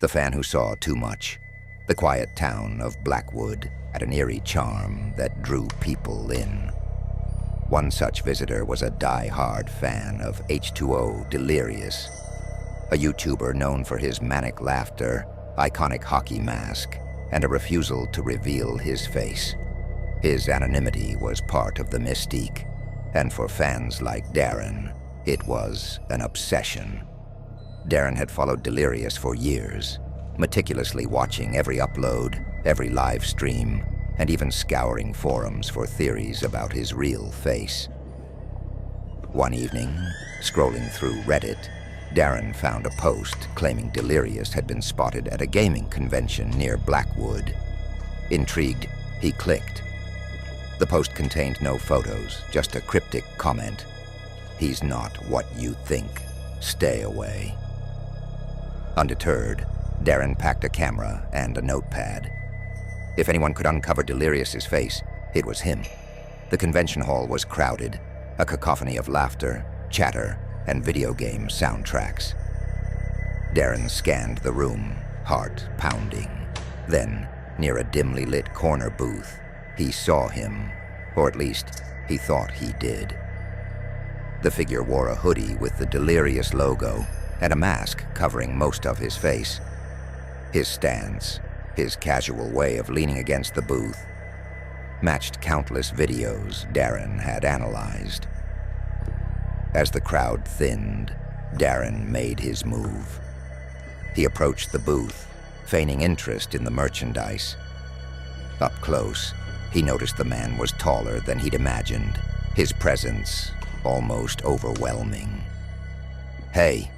The fan who saw too much. The quiet town of Blackwood had an eerie charm that drew people in. One such visitor was a die-hard fan of H2O Delirious, a YouTuber known for his manic laughter, iconic hockey mask, and a refusal to reveal his face. His anonymity was part of the mystique, and for fans like Darren, it was an obsession. Darren had followed Delirious for years, meticulously watching every upload, every live stream, and even scouring forums for theories about his real face. One evening, scrolling through Reddit, Darren found a post claiming Delirious had been spotted at a gaming convention near Blackwood. Intrigued, he clicked. The post contained no photos, just a cryptic comment. "He's not what you think. Stay away." Undeterred, Darren packed a camera and a notepad. If anyone could uncover Delirious's face, it was him. The convention hall was crowded, a cacophony of laughter, chatter, and video game soundtracks. Darren scanned the room, heart pounding. Then, near a dimly lit corner booth, he saw him, or at least he thought he did. The figure wore a hoodie with the Delirious logo and a mask covering most of his face. His stance, his casual way of leaning against the booth, matched countless videos Darren had analyzed. As the crowd thinned, Darren made his move. He approached the booth, feigning interest in the merchandise. Up close, he noticed the man was taller than he'd imagined, his presence almost overwhelming. "Hey,"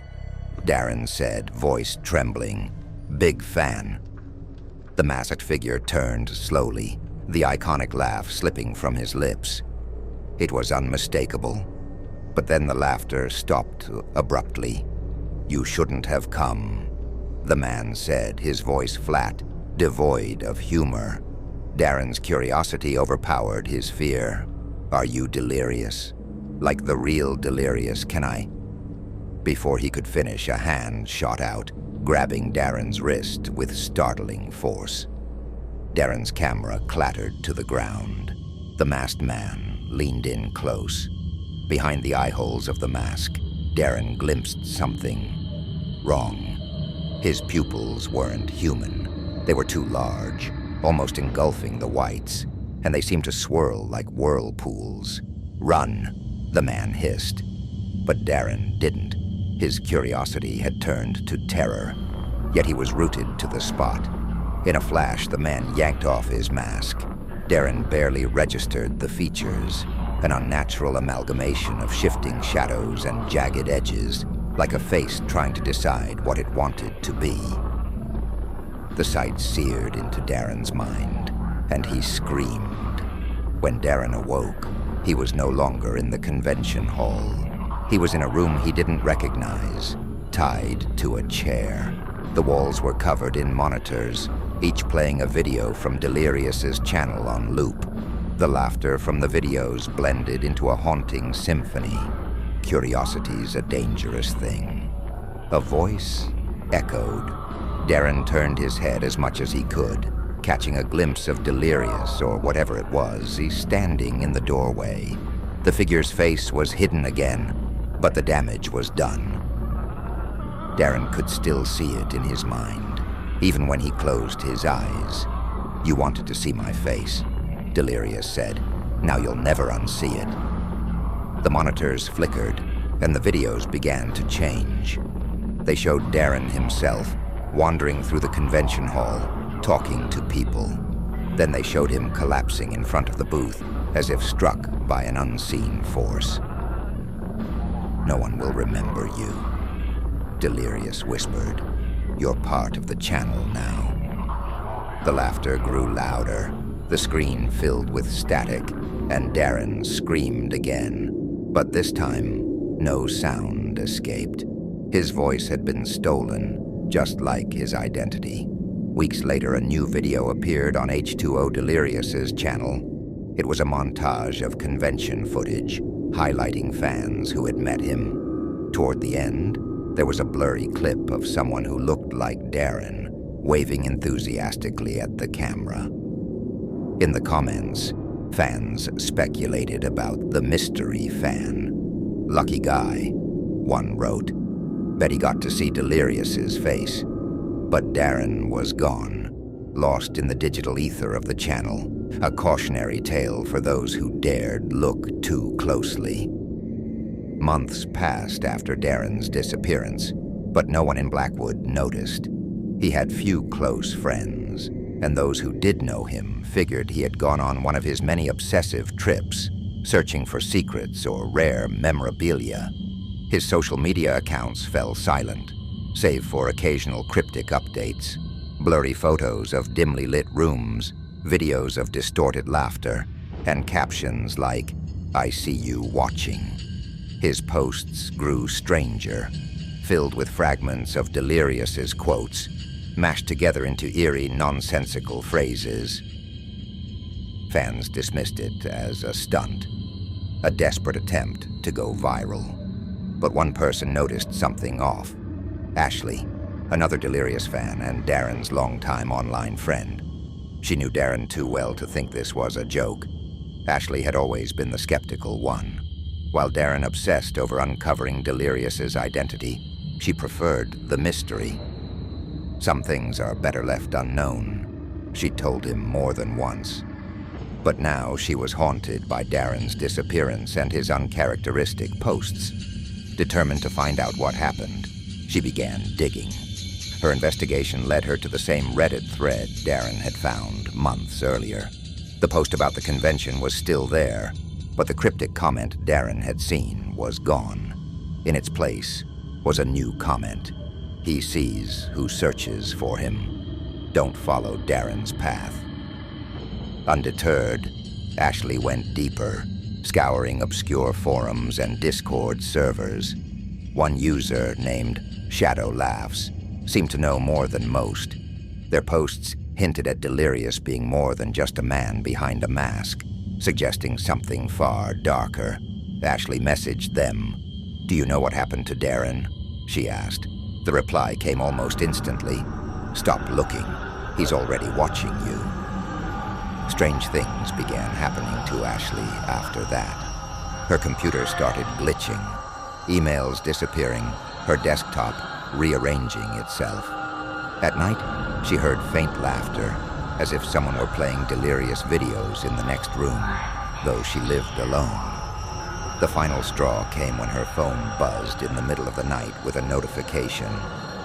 Darren said, voice trembling. "Big fan." The masked figure turned slowly, the iconic laugh slipping from his lips. It was unmistakable, but then the laughter stopped abruptly. "You shouldn't have come," the man said, his voice flat, devoid of humor. Darren's curiosity overpowered his fear. "Are you Delirious? Like the real Delirious, can I?" Before he could finish, a hand shot out, grabbing Darren's wrist with startling force. Darren's camera clattered to the ground. The masked man leaned in close. Behind the eye holes of the mask, Darren glimpsed something wrong. His pupils weren't human. They were too large, almost engulfing the whites, and they seemed to swirl like whirlpools. "Run," the man hissed. But Darren didn't. His curiosity had turned to terror, yet he was rooted to the spot. In a flash, the man yanked off his mask. Darren barely registered the features, an unnatural amalgamation of shifting shadows and jagged edges, like a face trying to decide what it wanted to be. The sight seared into Darren's mind, and he screamed. When Darren awoke, he was no longer in the convention hall. He was in a room he didn't recognize, tied to a chair. The walls were covered in monitors, each playing a video from Delirious's channel on loop. The laughter from the videos blended into a haunting symphony. Curiosity's a dangerous thing. A voice echoed. Darren turned his head as much as he could, catching a glimpse of Delirious, or whatever it was, standing in the doorway. The figure's face was hidden again, but the damage was done. Darren could still see it in his mind, even when he closed his eyes. "You wanted to see my face," Delirious said. "Now you'll never unsee it." The monitors flickered, and the videos began to change. They showed Darren himself, wandering through the convention hall, talking to people. Then they showed him collapsing in front of the booth, as if struck by an unseen force. "No one will remember you," Delirious whispered. "You're part of the channel now." The laughter grew louder, the screen filled with static, and Darren screamed again. But this time, no sound escaped. His voice had been stolen, just like his identity. Weeks later, a new video appeared on H2O Delirious's channel. It was a montage of convention footage, highlighting fans who had met him. Toward the end, There was a blurry clip of someone who looked like Darren, waving enthusiastically at the camera. In the comments, fans speculated about the mystery fan. "Lucky guy," one wrote. "Bet he got to see Delirious's face." But Darren was gone, lost in the digital ether of the channel, a cautionary tale for those who dared look too closely. Months passed after Darren's disappearance, but no one in Blackwood noticed. He had few close friends, and those who did know him figured he had gone on one of his many obsessive trips, searching for secrets or rare memorabilia. His social media accounts fell silent, save for occasional cryptic updates, blurry photos of dimly lit rooms, videos of distorted laughter, and captions like, "I see you watching." His posts grew stranger, filled with fragments of Delirious's quotes, mashed together into eerie, nonsensical phrases. Fans dismissed it as a stunt, a desperate attempt to go viral. But one person noticed something off. Ashley, another Delirious fan and Darren's longtime online friend. She knew Darren too well to think this was a joke. Ashley had always been the skeptical one. While Darren obsessed over uncovering Delirious's identity, she preferred the mystery. "Some things are better left unknown," she told him more than once. But now she was haunted by Darren's disappearance and his uncharacteristic posts. Determined to find out what happened, she began digging. Her investigation led her to the same Reddit thread Darren had found months earlier. The post about the convention was still there, but the cryptic comment Darren had seen was gone. In its place was a new comment. "He sees who searches for him. Don't follow Darren's path." Undeterred, Ashley went deeper, scouring obscure forums and Discord servers. One user, named Shadow Laughs, seemed to know more than most. Their posts hinted at Delirious being more than just a man behind a mask, suggesting something far darker. Ashley messaged them. "Do you know what happened to Darren?" she asked. The reply came almost instantly. "Stop looking. He's already watching you." Strange things began happening to Ashley after that. Her computer started glitching, emails disappearing, her desktop rearranging itself. At night, she heard faint laughter, as if someone were playing Delirious videos in the next room, though she lived alone. The final straw came when her phone buzzed in the middle of the night with a notification,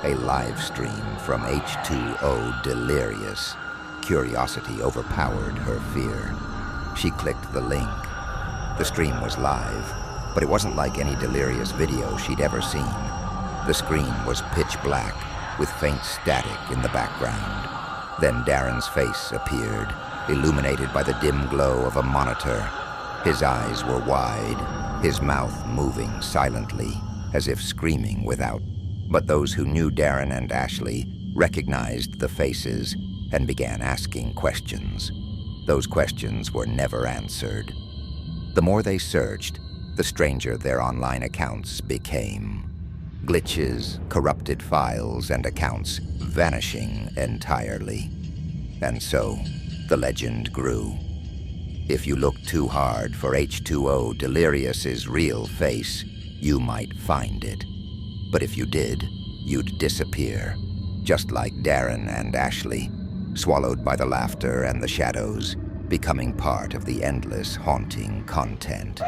a live stream from H2O Delirious. Curiosity overpowered her fear. She clicked the link. The stream was live, but it wasn't like any Delirious video she'd ever seen. The screen was pitch black, with faint static in the background. Then Darren's face appeared, illuminated by the dim glow of a monitor. His eyes were wide, his mouth moving silently, as if screaming without. But those who knew Darren and Ashley recognized the faces and began asking questions. Those questions were never answered. The more they searched, the stranger their online accounts became. Glitches, corrupted files, and accounts vanishing entirely. And so, the legend grew. If you looked too hard for H2O Delirious's real face, you might find it. But if you did, you'd disappear, just like Darren and Ashley, swallowed by the laughter and the shadows, becoming part of the endless haunting content.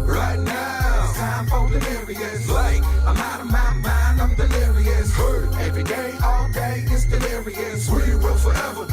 Right now, it's time for Delirious. Like, I'm out of my mind, I'm delirious. Every day, all day, it's Delirious. We will forever